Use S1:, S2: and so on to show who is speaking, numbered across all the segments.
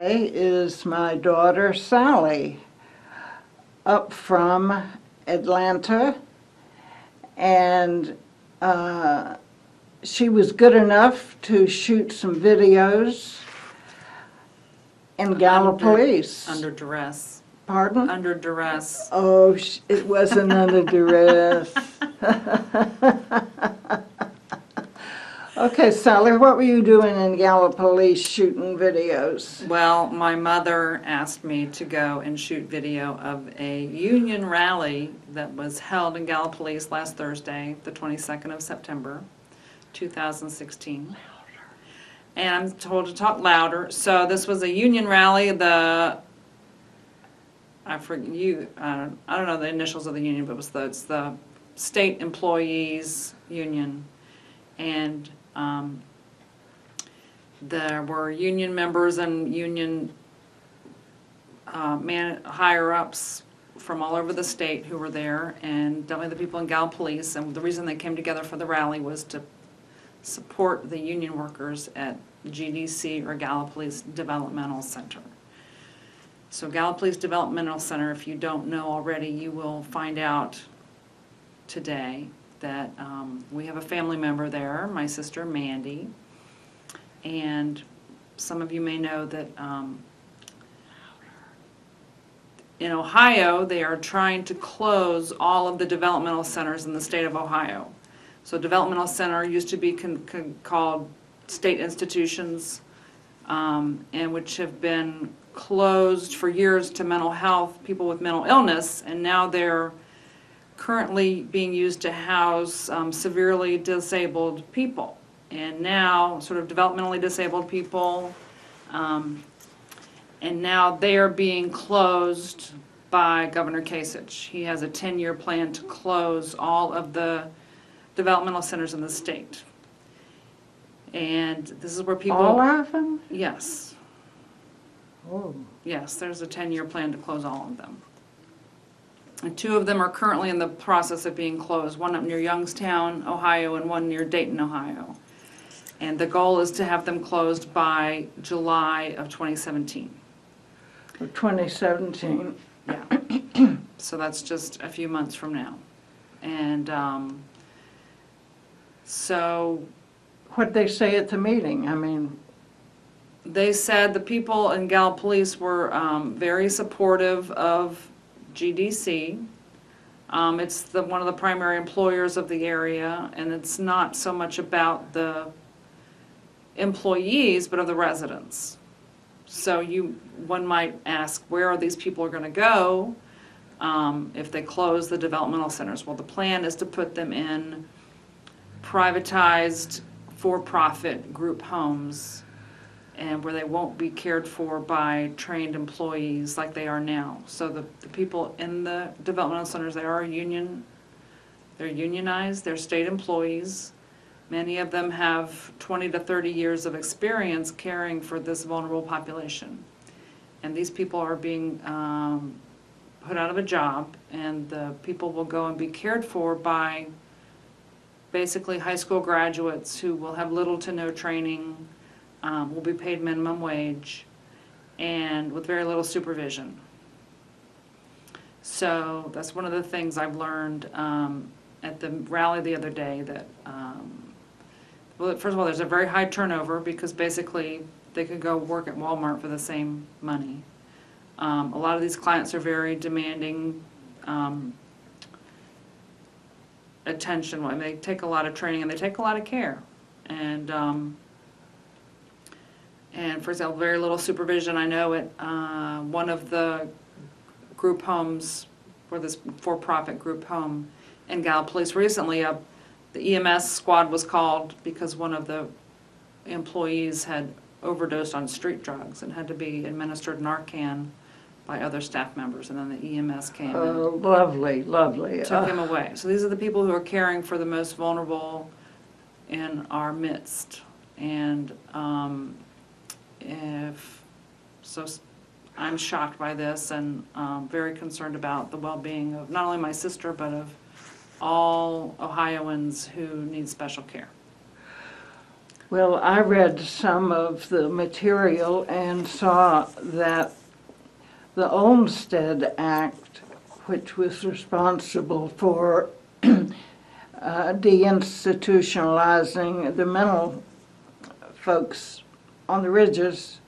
S1: Is my daughter Sally up from Atlanta, and she was good enough to shoot some videos in Gallipolis.
S2: Under duress.
S1: Pardon?
S2: Under duress.
S1: Oh, it wasn't under duress. Okay, Sally, what were you doing in Gallipolis shooting videos?
S2: Well, my mother asked me to go and shoot video of a union rally that was held in Gallipolis last Thursday, the 22nd of September, 2016. And I'm told to talk louder. So this was a union rally. I don't know the initials of the union, but it's the State Employees Union. And there were union members and union higher-ups from all over the state who were there, and definitely the people in Gallipolis. And the reason they came together for the rally was to support the union workers at GDC, or Gallipolis Developmental Center. So Gallipolis Developmental Center, if you don't know already, you will find out today that we have a family member there, my sister Mandy, and some of you may know that in Ohio they are trying to close all of the developmental centers in the state of Ohio. So developmental center used to be called state institutions, and which have been closed for years to mental health, people with mental illness, and now they're currently being used to house severely disabled people. And now sort of developmentally disabled people, and now they are being closed by Governor Kasich. He has a 10-year plan to close all of the developmental centers in the state. And this is where people...
S1: All of them?
S2: Yes.
S1: Oh.
S2: Yes, there's a 10-year plan to close all of them. And 2 of them are currently in the process of being closed, one up near Youngstown, Ohio, and one near Dayton, Ohio. And the goal is to have them closed by July of 2017.
S1: 2017.
S2: Yeah. So that's just a few months from now. And so...
S1: What'd they say at the meeting? I mean...
S2: They said the people in Gallipolis were very supportive of GDC. It's one of the primary employers of the area, and it's not so much about the employees, but of the residents. So one might ask, where are these people going to go if they close the developmental centers? Well, the plan is to put them in privatized, for-profit group homes, and where they won't be cared for by trained employees like they are now. So the people in the developmental centers, they're unionized, they're state employees. Many of them have 20 to 30 years of experience caring for this vulnerable population. And these people are being put out of a job, and the people will go and be cared for by basically high school graduates who will have little to no training, will be paid minimum wage, and with very little supervision. So that's one of the things I've learned at the rally the other day, that, well, first of all, there's a very high turnover because basically they could go work at Walmart for the same money. A lot of these clients are very demanding attention. I mean, they take a lot of training and they take a lot of care. And for example, very little supervision. I know at one of the group homes, for this for-profit group home in Gallipolis recently, the EMS squad was called because one of the employees had overdosed on street drugs and had to be administered Narcan by other staff members, and then the EMS came and
S1: Lovely, lovely.
S2: took him away. So these are the people who are caring for the most vulnerable in our midst. And I'm shocked by this, and very concerned about the well-being of not only my sister, but of all Ohioans who need special care.
S1: Well, I read some of the material and saw that the Olmsted Act, which was responsible for deinstitutionalizing the mental folks on the ridges,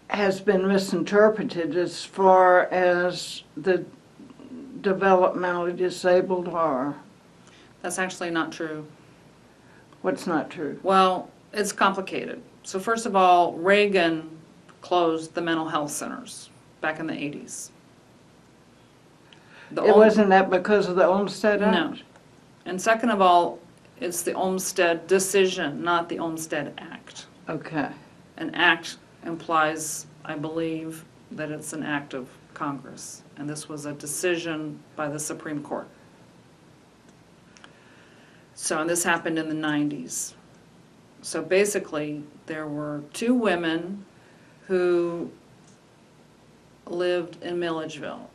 S1: has been misinterpreted as far as the developmentally disabled are.
S2: That's actually not true.
S1: What's not true?
S2: Well, it's complicated. So first of all, Reagan closed the mental health centers back in the 80s.
S1: It wasn't that because of the Olmsted Act?
S2: No. And second of all, it's the Olmsted decision, not the Olmsted Act.
S1: Okay.
S2: An act implies, I believe, that it's an act of Congress, and this was a decision by the Supreme Court. So, and this happened in the 90s. So basically, there were two women who lived in Milledgeville,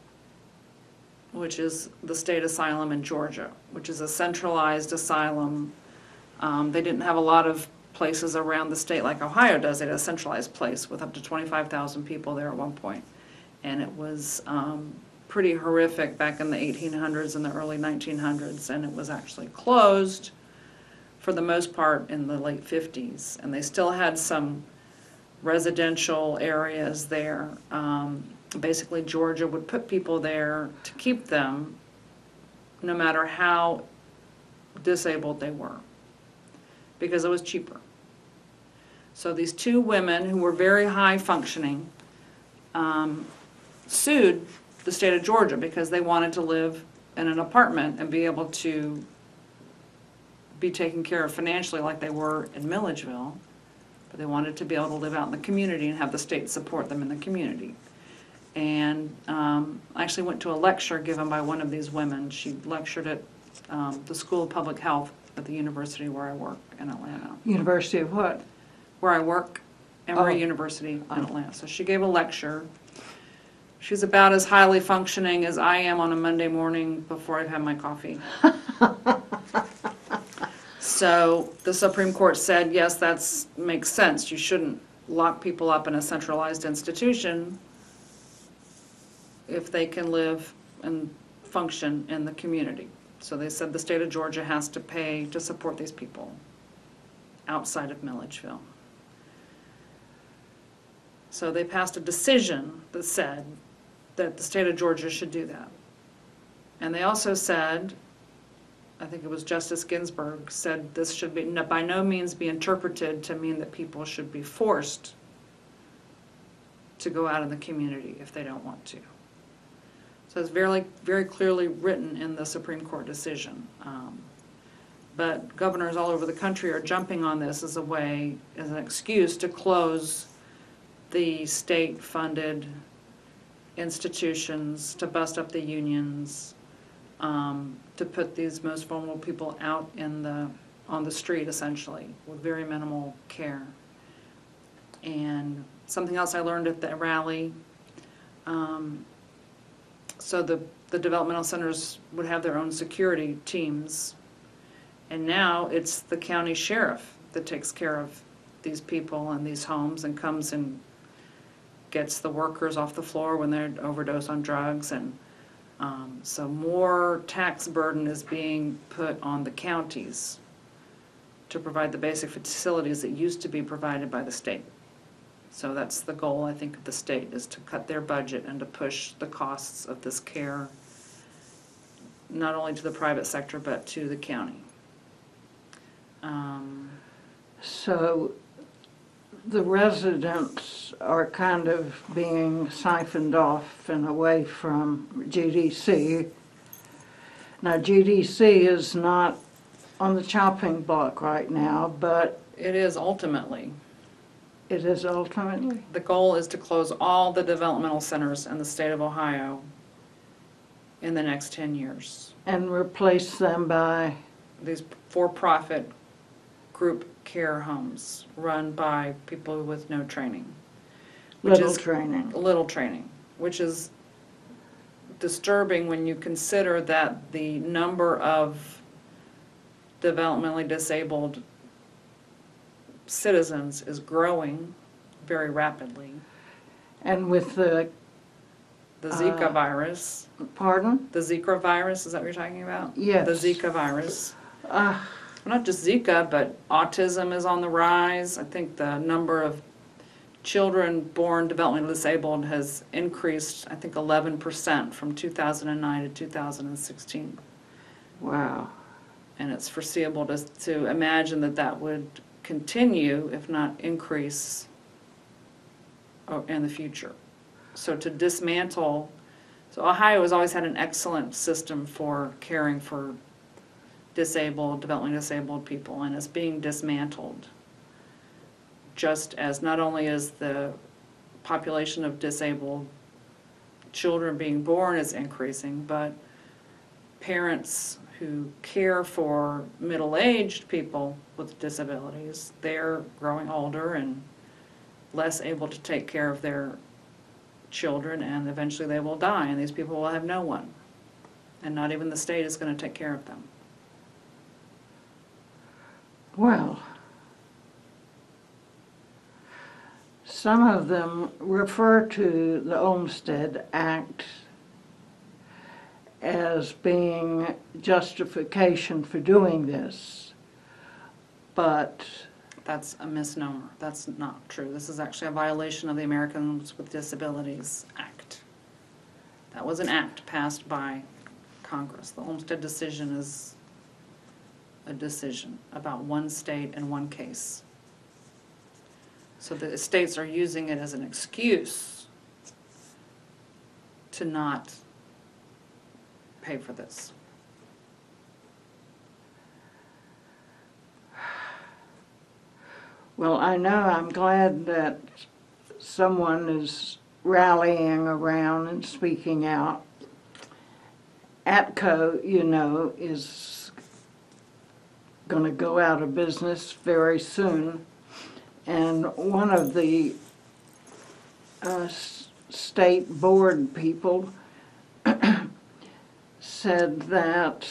S2: which is the state asylum in Georgia, which is a centralized asylum. They didn't have a lot of places around the state like Ohio does. They had a centralized place with up to 25,000 people there at one point. And it was pretty horrific back in the 1800s and the early 1900s, and it was actually closed for the most part in the late 50s. And they still had some residential areas there. Basically, Georgia would put people there to keep them no matter how disabled they were, because it was cheaper. So these two women who were very high functioning sued the state of Georgia because they wanted to live in an apartment and be able to be taken care of financially like they were in Milledgeville, but they wanted to be able to live out in the community and have the state support them in the community. And I actually went to a lecture given by one of these women. She lectured at the School of Public Health at the university where I work in Atlanta.
S1: University of what?
S2: Where I work, Emory
S1: Oh.
S2: University in Atlanta. So she gave a lecture. She's about as highly functioning as I am on a Monday morning before I've had my coffee. So the Supreme Court said, yes, that makes sense. You shouldn't lock people up in a centralized institution if they can live and function in the community. So they said the state of Georgia has to pay to support these people outside of Milledgeville. So they passed a decision that said that the state of Georgia should do that. And they also said, I think it was Justice Ginsburg, said this should be by no means be interpreted to mean that people should be forced to go out in the community if they don't want to. So it's very, very clearly written in the Supreme Court decision. But governors all over the country are jumping on this as a way, as an excuse to close the state-funded institutions, to bust up the unions, to put these most vulnerable people out on the street, essentially, with very minimal care. And something else I learned at the rally, so the developmental centers would have their own security teams, and now it's the county sheriff that takes care of these people and these homes and comes and gets the workers off the floor when they're overdose on drugs. And so more tax burden is being put on the counties to provide the basic facilities that used to be provided by the state. So that's the goal, I think, of the state, is to cut their budget and to push the costs of this care not only to the private sector but to the county.
S1: So the residents are kind of being siphoned off and away from GDC. Now, GDC is not on the chopping block right now, but
S2: It is ultimately.
S1: it is ultimately.
S2: The goal is to close all the developmental centers in the state of Ohio in the next 10 years.
S1: And replace them by,
S2: These for-profit group care homes run by people with no training.
S1: little training.
S2: Little training, which is disturbing when you consider that the number of developmentally disabled citizens is growing very rapidly.
S1: And with the,
S2: The Zika virus,
S1: pardon?
S2: the Zika virus, is that what you're talking about?
S1: Yes.
S2: The Zika virus.
S1: Uh,
S2: Well, not just Zika, but autism is on the rise. I think the number of children born developmentally disabled has increased, I think, 11% from 2009 to 2016.
S1: wow.
S2: And it's foreseeable to imagine that that would continue, if not increase, in the future. So to dismantle, so Ohio has always had an excellent system for caring for disabled, developmentally disabled people, and it's being dismantled. Just as not only is the population of disabled children being born is increasing, but parents who care for middle-aged people with disabilities, they're growing older and less able to take care of their children, and eventually they will die, and these people will have no one. And not even the state is going to take care of them.
S1: Well, some of them refer to the Olmstead Act as being justification for doing this, but
S2: That's a misnomer. That's not true. This is actually a violation of the Americans with Disabilities Act. That was an act passed by Congress. The Olmstead decision is a decision about one state and one case. So the states are using it as an excuse to not pay for this.
S1: well, I know I'm glad that someone is rallying around and speaking out. ATCO, you know, is going to go out of business very soon. And one of the state board people said that,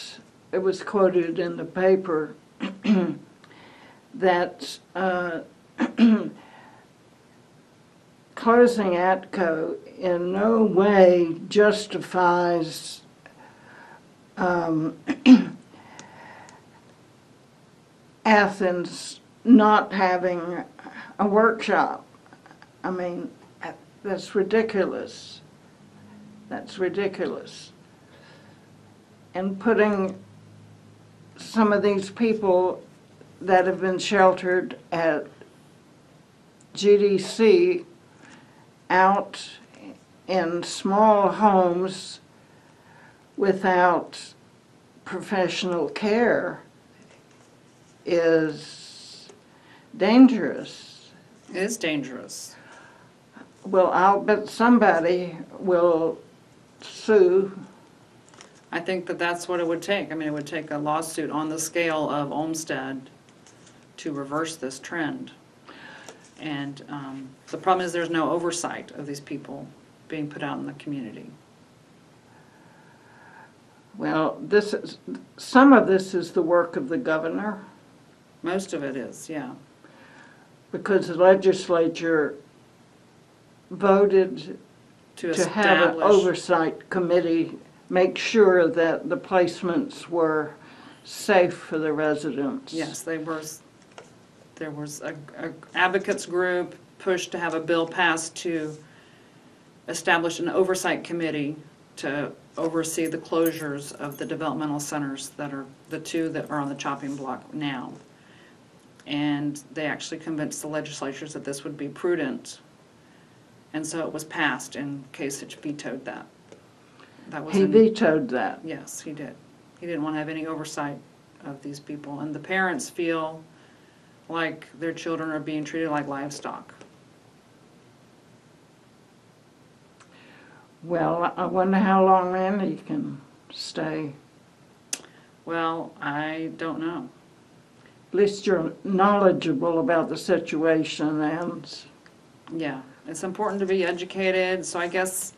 S1: it was quoted in the paper, that closing ATCO in no way justifies Athens not having a workshop. I mean, that's ridiculous. That's ridiculous. And putting some of these people that have been sheltered at GDC out in small homes without professional care is dangerous.
S2: It is dangerous.
S1: Well, I'll bet somebody will sue.
S2: I think that that's what it would take. I mean, it would take a lawsuit on the scale of Olmstead to reverse this trend. And the problem is there's no oversight of these people being put out in the community.
S1: Well, some of this is the work of the governor,
S2: Most of it is, yeah.
S1: because the legislature voted
S2: To
S1: to have an
S2: establish,
S1: oversight committee, make sure that the placements were safe for the residents.
S2: yes, there was a advocates group pushed to have a bill passed to establish an oversight committee to oversee the closures of the developmental centers that are the two that are on the chopping block now. And they actually convinced the legislatures that this would be prudent. And so it was passed, and Kasich vetoed that. That was
S1: He
S2: in-
S1: vetoed that.
S2: Yes, he did. He didn't want to have any oversight of these people. And the parents feel like their children are being treated like livestock.
S1: Well, I wonder how long Randy can stay.
S2: Well, I don't know.
S1: At least you're knowledgeable about the situation, and
S2: Yeah, it's important to be educated, so I guess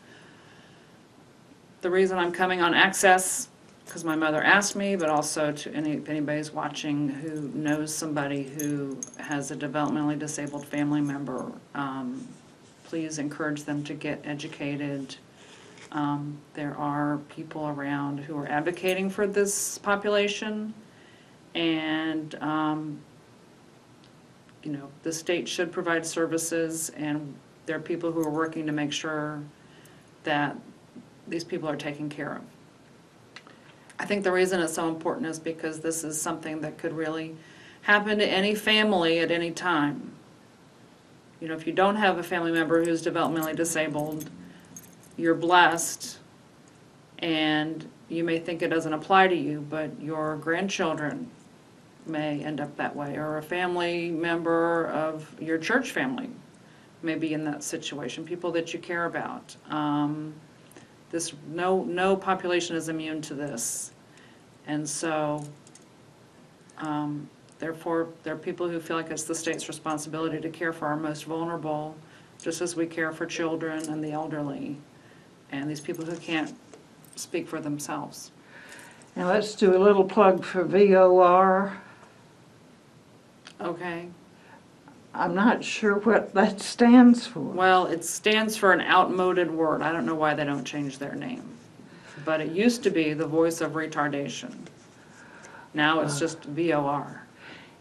S2: the reason I'm coming on Access because my mother asked me, but also to if anybody's watching who knows somebody who has a developmentally disabled family member, please encourage them to get educated. There are people around who are advocating for this population, and you know, the state should provide services, and there are people who are working to make sure that these people are taken care of. I think the reason it's so important is because this is something that could really happen to any family at any time. You know, if you don't have a family member who's developmentally disabled, you're blessed, and you may think it doesn't apply to you, but your grandchildren may end up that way, or a family member of your church family may be in that situation, people that you care about. No population is immune to this, and so therefore there are people who feel like it's the state's responsibility to care for our most vulnerable, just as we care for children and the elderly, and these people who can't speak for themselves.
S1: Now let's do a little plug for VOR.
S2: Okay.
S1: I'm not sure what that stands for.
S2: Well, it stands for an outmoded word. I don't know why they don't change their name. But it used to be the Voice of Retardation. Now it's just VOR.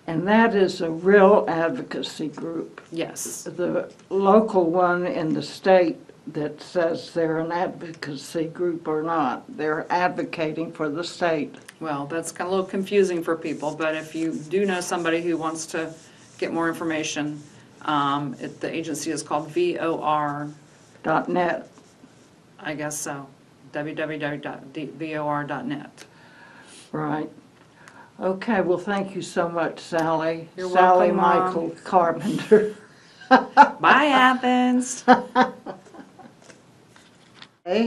S1: And that is a real advocacy group.
S2: Yes.
S1: The local one in the state that says they're an advocacy group or not, they're advocating for the state.
S2: Well, that's kind of a little confusing for people, but if you do know somebody who wants to get more information, the agency is called VOR.net. I guess so. www.vor.net.
S1: Right. Okay, well, thank you so much, Sally.
S2: You're
S1: Sally
S2: welcome, Mom.
S1: Michael Carpenter.
S2: Bye, Athens.
S1: Hey.